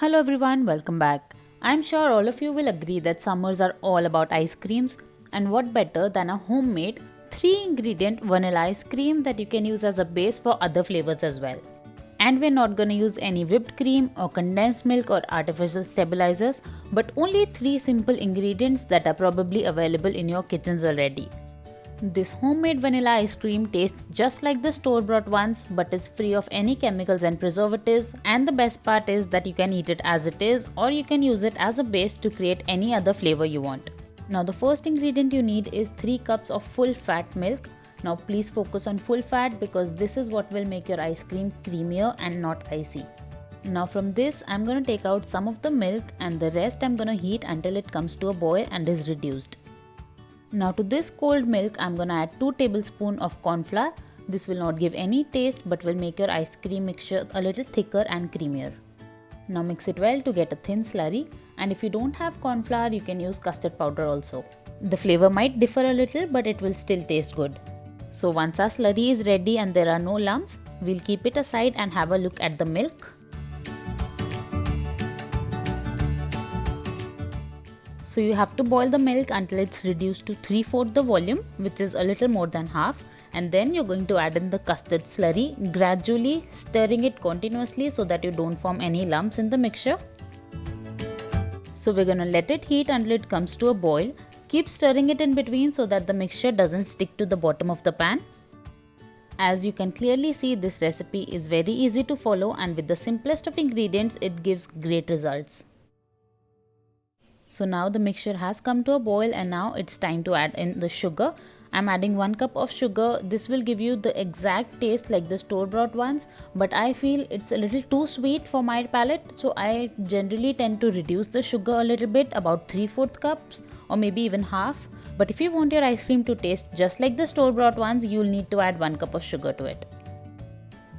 Hello everyone, welcome back. I'm sure all of you will agree that summers are all about ice creams, and what better than a homemade 3 ingredient vanilla ice cream that you can use as a base for other flavors as well. And we're not going to use any whipped cream or condensed milk or artificial stabilizers, but only 3 simple ingredients that are probably available in your kitchens already. This homemade vanilla ice cream tastes just like the store-bought ones but is free of any chemicals and preservatives, and the best part is that you can eat it as it is or you can use it as a base to create any other flavor you want. Now the first ingredient you need is 3 cups of full fat milk. Now please focus on full fat because this is what will make your ice cream creamier and not icy. Now from this I'm going to take out some of the milk and the rest I'm going to heat until it comes to a boil and is reduced. Now to this cold milk I'm gonna add 2 tablespoons of cornflour. This will not give any taste but will make your ice cream mixture a little thicker and creamier. Now mix it well to get a thin slurry, and if you don't have cornflour you can use custard powder also. The flavor might differ a little but it will still taste good. So once our slurry is ready and there are no lumps, we'll keep it aside and have a look at the milk. So you have to boil the milk until it's reduced to 3/4 the volume, which is a little more than half, and then you're going to add in the custard slurry, gradually stirring it continuously so that you don't form any lumps in the mixture. So we're going to let it heat until it comes to a boil. Keep stirring it in between so that the mixture doesn't stick to the bottom of the pan. As you can clearly see, this recipe is very easy to follow, and with the simplest of ingredients it gives great results. So now the mixture has come to a boil and now it's time to add in the sugar. I'm adding 1 cup of sugar. This will give you the exact taste like the store-bought ones, but I feel it's a little too sweet for my palate, so I generally tend to reduce the sugar a little bit, about 3/4 cups or maybe even half. But if you want your ice cream to taste just like the store-bought ones, you'll need to add 1 cup of sugar to it.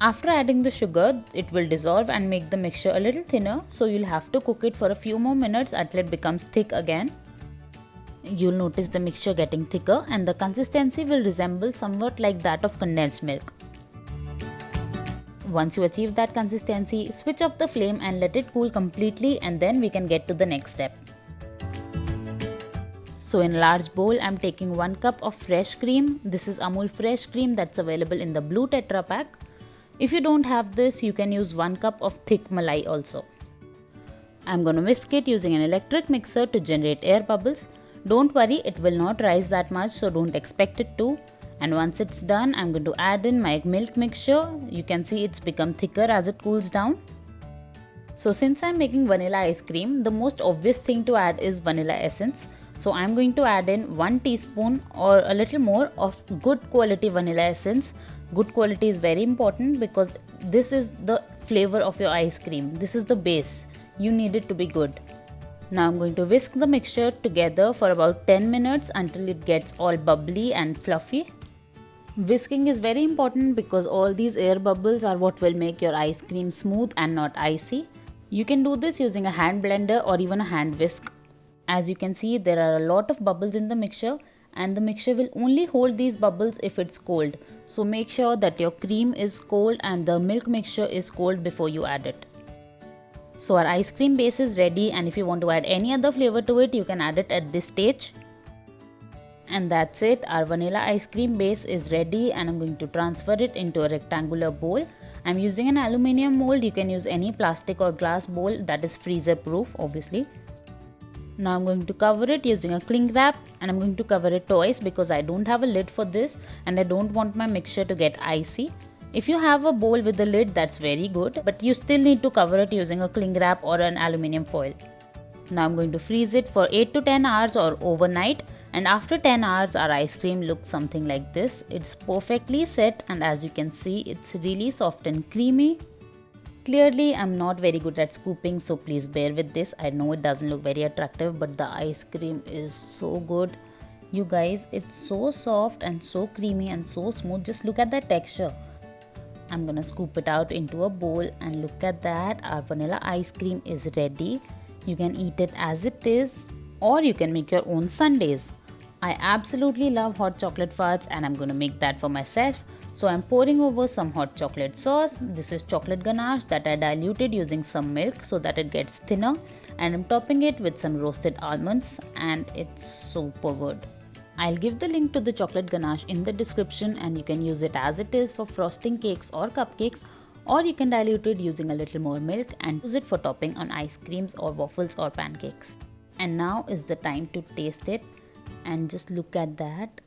After adding the sugar, it will dissolve and make the mixture a little thinner, so you'll have to cook it for a few more minutes until it becomes thick again. You'll notice the mixture getting thicker and the consistency will resemble somewhat like that of condensed milk. Once you achieve that consistency, switch off the flame and let it cool completely, and then we can get to the next step. So in a large bowl, I'm taking 1 cup of fresh cream. This is Amul fresh cream that's available in the blue Tetra pack. If you don't have this, you can use 1 cup of thick Malai also. I'm going to whisk it using an electric mixer to generate air bubbles. Don't worry, it will not rise that much, so don't expect it to. And once it's done, I'm going to add in my milk mixture. You can see it's become thicker as it cools down. So since I'm making vanilla ice cream, the most obvious thing to add is vanilla essence. So I'm going to add in 1 teaspoon or a little more of good quality vanilla essence. Good quality is very important because this is the flavor of your ice cream. This is the base. You need it to be good. Now I'm going to whisk the mixture together for about 10 minutes until it gets all bubbly and fluffy. Whisking is very important because all these air bubbles are what will make your ice cream smooth and not icy. You can do this using a hand blender or even a hand whisk. As you can see, there are a lot of bubbles in the mixture, and the mixture will only hold these bubbles if it's cold. So make sure that your cream is cold and the milk mixture is cold before you add it. So our ice cream base is ready, and if you want to add any other flavor to it, you can add it at this stage. And that's it, our vanilla ice cream base is ready, and I'm going to transfer it into a rectangular bowl. I'm using an aluminium mold. You can use any plastic or glass bowl that is freezer proof, obviously. Now I'm going to cover it using a cling wrap, and I'm going to cover it twice because I don't have a lid for this and I don't want my mixture to get icy. If you have a bowl with a lid, that's very good, but you still need to cover it using a cling wrap or an aluminium foil. Now I'm going to freeze it for 8 to 10 hours or overnight, and after 10 hours our ice cream looks something like this. It's perfectly set, and as you can see, it's really soft and creamy. Clearly, I'm not very good at scooping, so please bear with this. I know it doesn't look very attractive, but the ice cream is so good. You guys, it's so soft and so creamy and so smooth. Just look at that texture. I'm gonna scoop it out into a bowl, and look at that. Our vanilla ice cream is ready. You can eat it as it is, or you can make your own sundaes. I absolutely love hot chocolate fudge, and I'm gonna make that for myself. So I'm pouring over some hot chocolate sauce. This is chocolate ganache that I diluted using some milk so that it gets thinner, and I'm topping it with some roasted almonds, and it's super good. I'll give the link to the chocolate ganache in the description, and you can use it as it is for frosting cakes or cupcakes, or you can dilute it using a little more milk and use it for topping on ice creams or waffles or pancakes. And now is the time to taste it, and just look at that.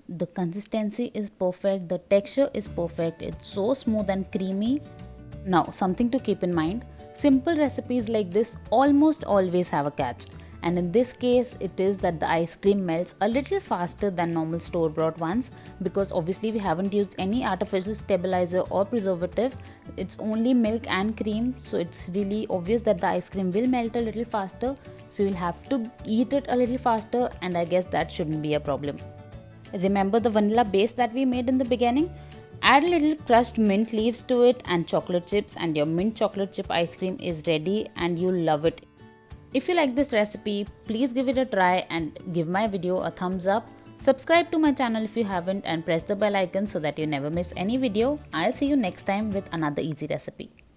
The consistency is perfect, the texture is perfect, it's so smooth and creamy. Now, something to keep in mind, simple recipes like this almost always have a catch. And in this case, it is that the ice cream melts a little faster than normal store-bought ones, because obviously we haven't used any artificial stabilizer or preservative. It's only milk and cream, so it's really obvious that the ice cream will melt a little faster. So you'll have to eat it a little faster, and I guess that shouldn't be a problem. Remember the vanilla base that we made in the beginning? Add a little crushed mint leaves to it and chocolate chips, and your mint chocolate chip ice cream is ready, and you'll love it. If you like this recipe, please give it a try and give my video a thumbs up. Subscribe to my channel if you haven't, and press the bell icon so that you never miss any video. I'll see you next time with another easy recipe.